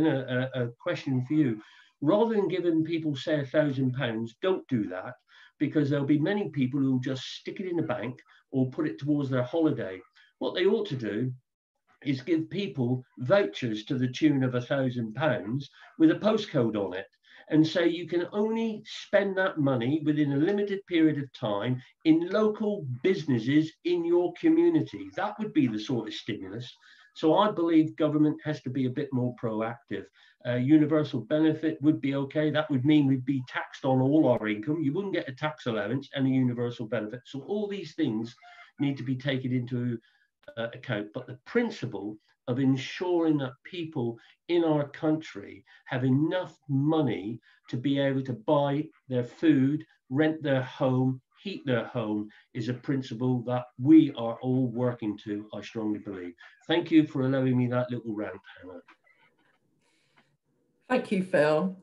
a question for you. Rather than giving people, say, £1,000, don't do that, because there'll be many people who will just stick it in the bank or put it towards their holiday. What they ought to do is give people vouchers to the tune of £1,000 with a postcode on it, and say you can only spend that money within a limited period of time in local businesses in your community. That would be the sort of stimulus. So I believe government has to be a bit more proactive. Universal benefit would be okay. That would mean we'd be taxed on all our income. You wouldn't get a tax allowance and a universal benefit. So all these things need to be taken into account. But the principle of ensuring that people in our country have enough money to be able to buy their food, rent their home, heat their home is a principle that we are all working to, I strongly believe. Thank you for allowing me that little rant, Hannah. Thank you, Phil.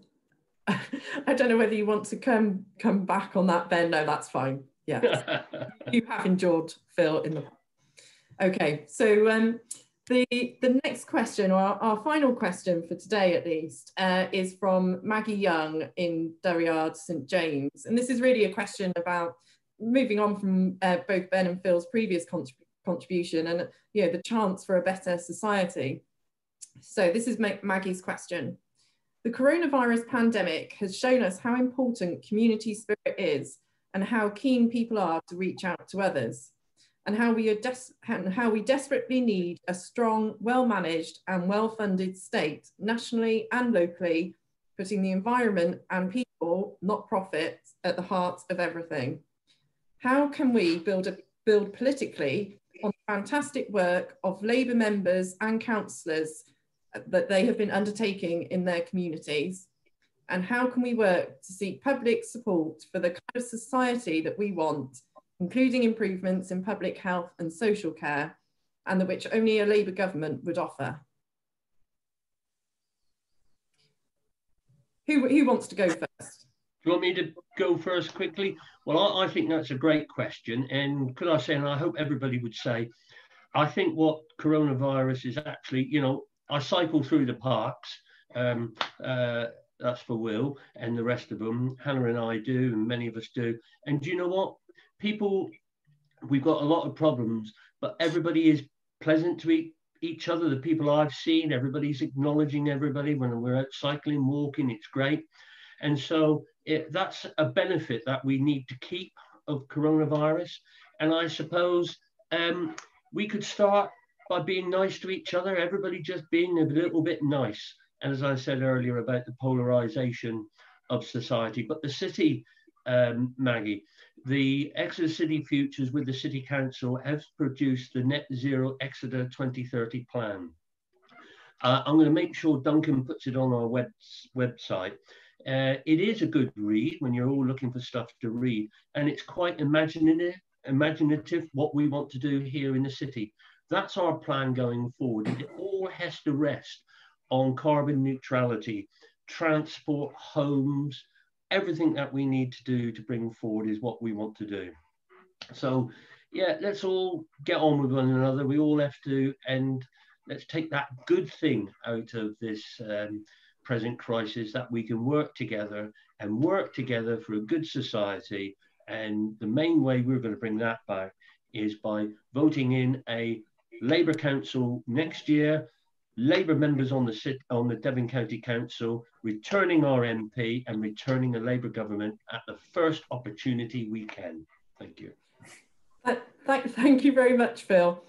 I don't know whether you want to come back on that, Ben. No, that's fine. Yeah, you have enjoyed Phil in the. Okay, so the next question, or our final question for today at least, is from Maggie Young in Durryard, St James. And this is really a question about moving on from both Ben and Phil's previous contribution and the chance for a better society. So this is Maggie's question. The coronavirus pandemic has shown us how important community spirit is and how keen people are to reach out to others, and how we desperately need a strong, well-managed and well-funded state, nationally and locally, putting the environment and people, not profit, at the heart of everything. How can we build politically on the fantastic work of Labour members and councillors that they have been undertaking in their communities? And how can we work to seek public support for the kind of society that we want, including improvements in public health and social care, and which only a Labour government would offer? Who wants to go first? Do you want me to go first quickly? Well, I think that's a great question. And could I say, and I hope everybody would say, I think what coronavirus is actually, I cycle through the parks, that's for Will and the rest of them. Hannah and I do, and many of us do. And do you know what? People, we've got a lot of problems, but everybody is pleasant to each other. The people I've seen, everybody's acknowledging everybody when we're out cycling, walking, it's great. And so that's a benefit that we need to keep of coronavirus. And I suppose we could start by being nice to each other, everybody just being a little bit nice. And as I said earlier about the polarization of society, but the city, Maggie, the Exeter City Futures with the City Council has produced the Net Zero Exeter 2030 plan. I'm going to make sure Duncan puts it on our website. It is a good read when you're all looking for stuff to read, and it's quite imaginative what we want to do here in the city. That's our plan going forward. And it all has to rest on carbon neutrality, transport, homes, everything that we need to do to bring forward is what we want to do. So yeah, let's all get on with one another. We all have to, and let's take that good thing out of this present crisis, that we can work together for a good society. And the main way we're going to bring that back is by voting in a Labour Council next year, Labour members on the Devon County Council, returning our MP and returning a Labour government at the first opportunity we can. Thank you. Thank you very much, Phil.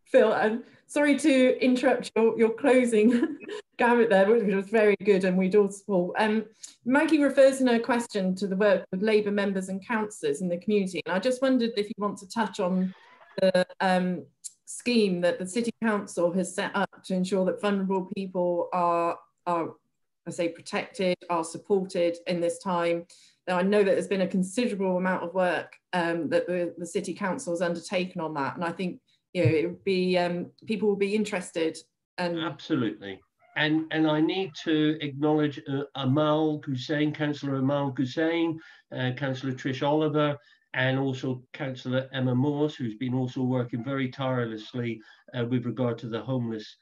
Phil, I'm sorry to interrupt your closing gamut there, which was very good, and we'd all support. Maggie refers in her question to the work of Labour members and councillors in the community, and I just wondered if you want to touch on the scheme that the City Council has set up to ensure that vulnerable people are I say, protected, are supported in this time. Now, I know that there's been a considerable amount of work that the City Council has undertaken on that, and I think you know, it would be people will be interested. And absolutely. And I need to acknowledge Amal Hussein, Councillor Amal Hussein, Councillor Trish Oliver, and also Councillor Emma Morse, who's been also working very tirelessly with regard to the homeless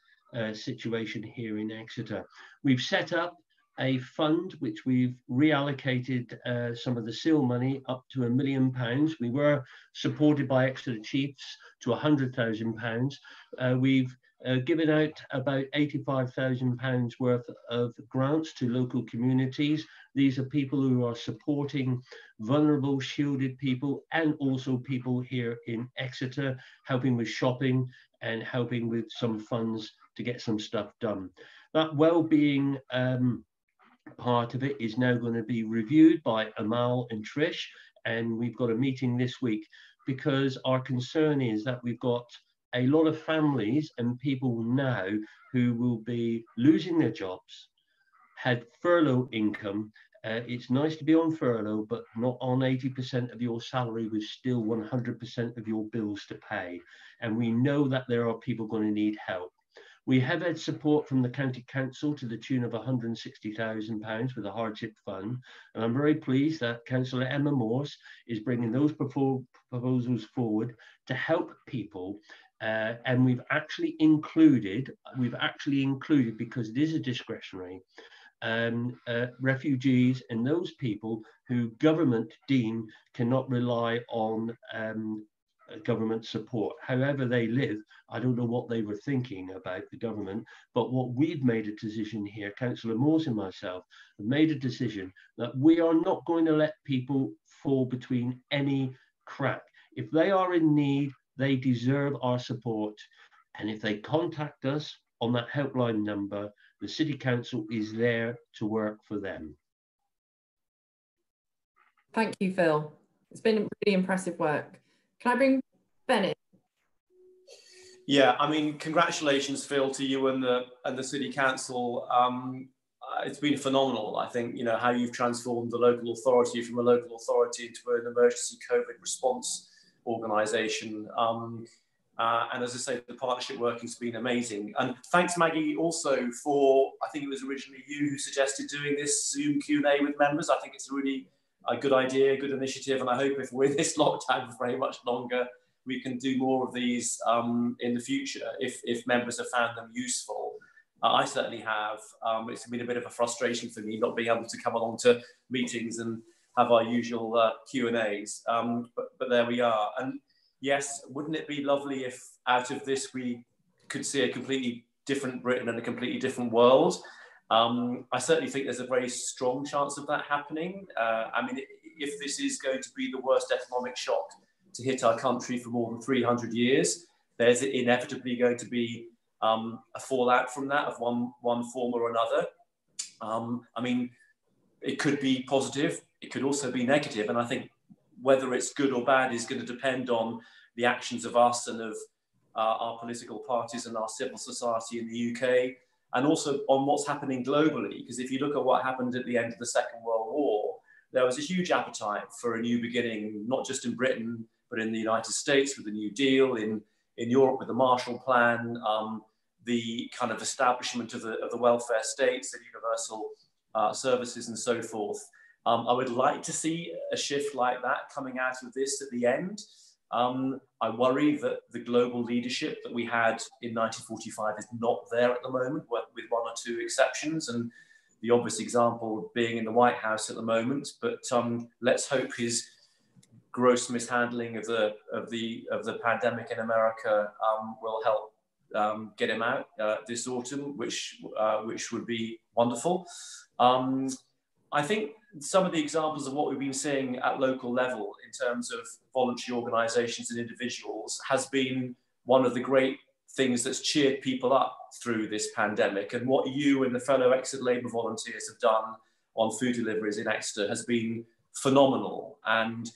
situation here in Exeter. We've set up a fund which we've reallocated some of the seal money up to £1 million. We were supported by Exeter Chiefs to £100,000. We've given out about £85,000 worth of grants to local communities. These are people who are supporting vulnerable, shielded people, and also people here in Exeter, helping with shopping and helping with some funds to get some stuff done. That well-being part of it is now going to be reviewed by Amal and Trish, and we've got a meeting this week, because our concern is that we've got a lot of families and people now who will be losing their jobs, had furlough income. It's nice to be on furlough, but not on 80% of your salary with still 100% of your bills to pay. And we know that there are people going to need help. We have had support from the County Council to the tune of £160,000 with a hardship fund. And I'm very pleased that Councillor Emma Morse is bringing those proposals forward to help people. And we've actually included, because it is a discretionary, refugees and those people who government deem cannot rely on government support. However they live, I don't know what they were thinking about the government, but what we've made a decision here, Councillor Morse and myself, have made a decision that we are not going to let people fall between any crack. If they are in need, they deserve our support. And if they contact us on that helpline number, the City Council is there to work for them. thank you, Phil. It's been really impressive work. Can I bring Ben in? Yeah, I mean, congratulations, Phil, to you and the City Council. It's been phenomenal. I think, you know, how you've transformed the local authority from a local authority into an emergency COVID response organisation. And as I say, the partnership working has been amazing. And thanks, Maggie, also for, I think it was originally you who suggested doing this Zoom Q&A with members. I think it's a really good idea, good initiative. And I hope if we're in this lockdown for very much longer, we can do more of these in the future if members have found them useful. I certainly have. It's been a bit of a frustration for me not being able to come along to meetings and have our usual Q&As, but there we are. And yes, wouldn't it be lovely if out of this we could see a completely different Britain and a completely different world? I certainly think there's a very strong chance of that happening. I mean, if this is going to be the worst economic shock to hit our country for more than 300 years, there's inevitably going to be a fallout from that of one form or another. I mean, it could be positive, it could also be negative, and I think whether it's good or bad is going to depend on the actions of us and of our political parties and our civil society in the UK, and also on what's happening globally. Because if you look at what happened at the end of the Second World War, there was a huge appetite for a new beginning, not just in Britain, but in the United States with the New Deal, in Europe with the Marshall Plan, the kind of establishment of the welfare states, the universal services and so forth. I would like to see a shift like that coming out of this at the end. I worry that the global leadership that we had in 1945 is not there at the moment, with one or two exceptions, and the obvious example being in the White House at the moment. But let's hope his gross mishandling of the pandemic in America will help get him out this autumn, which would be wonderful. I think some of the examples of what we've been seeing at local level in terms of voluntary organisations and individuals has been one of the great things that's cheered people up through this pandemic. And what you and the fellow Exeter Labour volunteers have done on food deliveries in Exeter has been phenomenal. And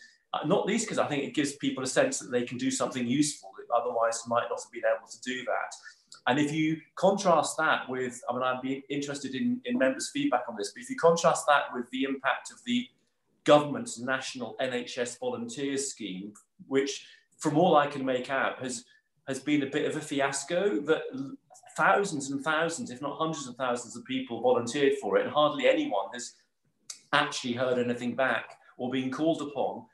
not least because I think it gives people a sense that they can do something useful that otherwise might not have been able to do that. And if you contrast that with, I mean, I'd be interested in members' feedback on this, but if you contrast that with the impact of the government's national NHS volunteers scheme, which from all I can make out has has been a bit of a fiasco, that thousands and thousands, if not hundreds of thousands of people volunteered for it, and hardly anyone has actually heard anything back or been called upon,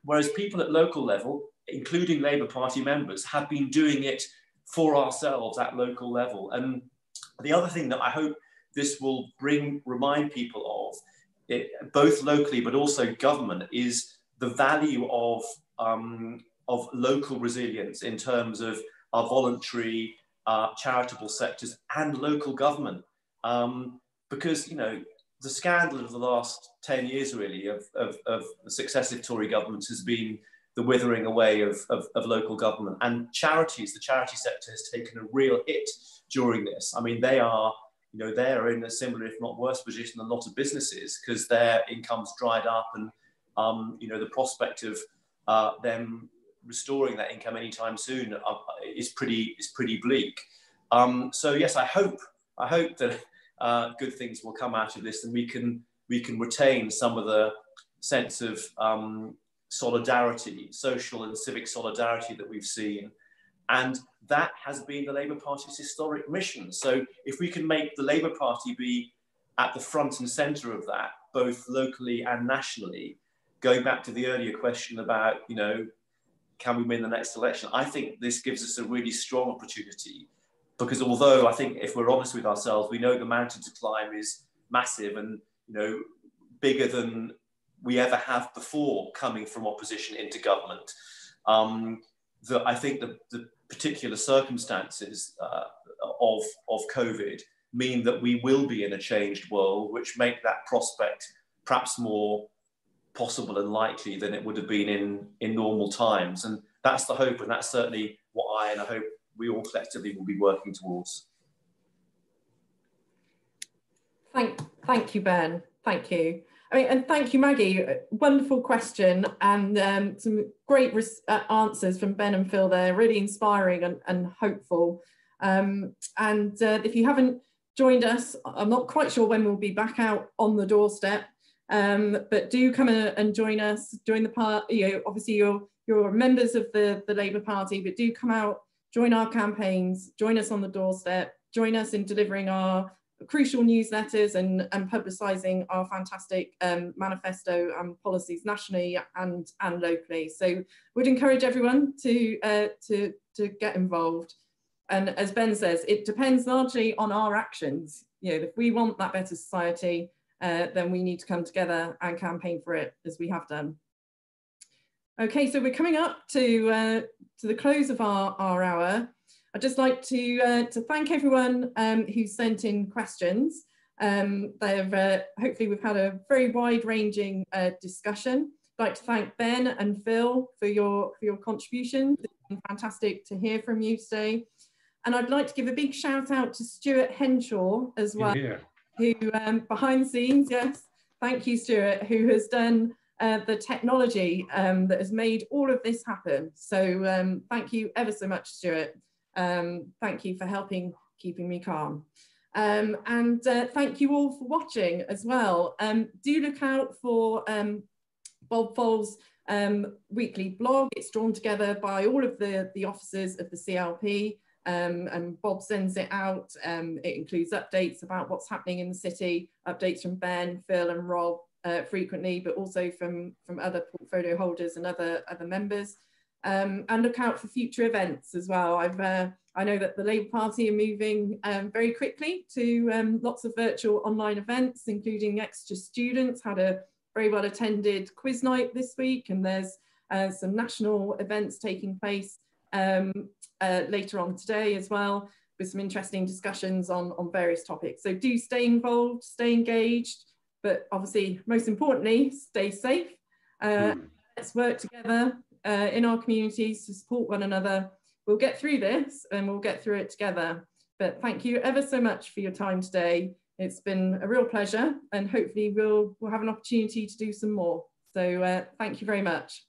whereas people at local level, including Labour Party members, have been doing it for ourselves at local level. And the other thing that I hope this will remind people of, both locally but also government, is the value of local resilience in terms of our voluntary charitable sectors and local government. Because, you know, the scandal of the last 10 years really of the successive Tory governments has been the withering away of local government, and charities. The charity sector has taken a real hit during this. I mean, they are in a similar, if not worse, position than a lot of businesses, because their income's dried up, and the prospect of them restoring that income anytime soon is pretty bleak. So yes, I hope that good things will come out of this, and we can retain some of the sense of solidarity, social and civic solidarity that we've seen. And that has been the Labour Party's historic mission. So if we can make the Labour Party be at the front and centre of that, both locally and nationally, going back to the earlier question about, can we win the next election? I think this gives us a really strong opportunity, because although I think, if we're honest with ourselves, we know the mountain to climb is massive and, bigger than we ever have before coming from opposition into government. That I think the particular circumstances of COVID mean that we will be in a changed world, which make that prospect perhaps more possible and likely than it would have been in normal times. And that's the hope, and that's certainly what I hope we all collectively will be working towards. Thank you, Ben. Thank you. And thank you, Maggie. Wonderful question, and some great answers from Ben and Phil there, really inspiring and hopeful. If you haven't joined us, I'm not quite sure when we'll be back out on the doorstep, but do come and join us, join the party. Obviously you're members of the Labour Party, but do come out, join our campaigns, join us on the doorstep, join us in delivering our crucial newsletters and publicising our fantastic manifesto and policies nationally and locally. So we'd encourage everyone to get involved. And as Ben says, it depends largely on our actions. If we want that better society, then we need to come together and campaign for it, as we have done. Okay, so we're coming up to the close of our hour. I'd just like to thank everyone who sent in questions. Hopefully we've had a very wide-ranging discussion. I'd like to thank Ben and Phil for your contributions. It's been fantastic to hear from you today. And I'd like to give a big shout out to Stuart Henshaw as well, who behind the scenes, yes, thank you, Stuart, who has done the technology that has made all of this happen. So thank you ever so much, Stuart. Thank you for keeping me calm. And thank you all for watching as well. Do look out for Bob Foll's weekly blog. It's drawn together by all of the officers of the CLP, and Bob sends it out. It includes updates about what's happening in the city, updates from Ben, Phil and Rob frequently, but also from other portfolio holders and other members. And look out for future events as well. I know that the Labour Party are moving very quickly to lots of virtual online events, including Exeter Students had a very well attended quiz night this week, and there's some national events taking place later on today as well, with some interesting discussions on various topics. So do stay involved, stay engaged, but obviously most importantly, stay safe. Let's work together in our communities to support one another. We'll get through this and we'll get through it together. But thank you ever so much for your time today. It's been a real pleasure, and hopefully we'll have an opportunity to do some more. So thank you very much.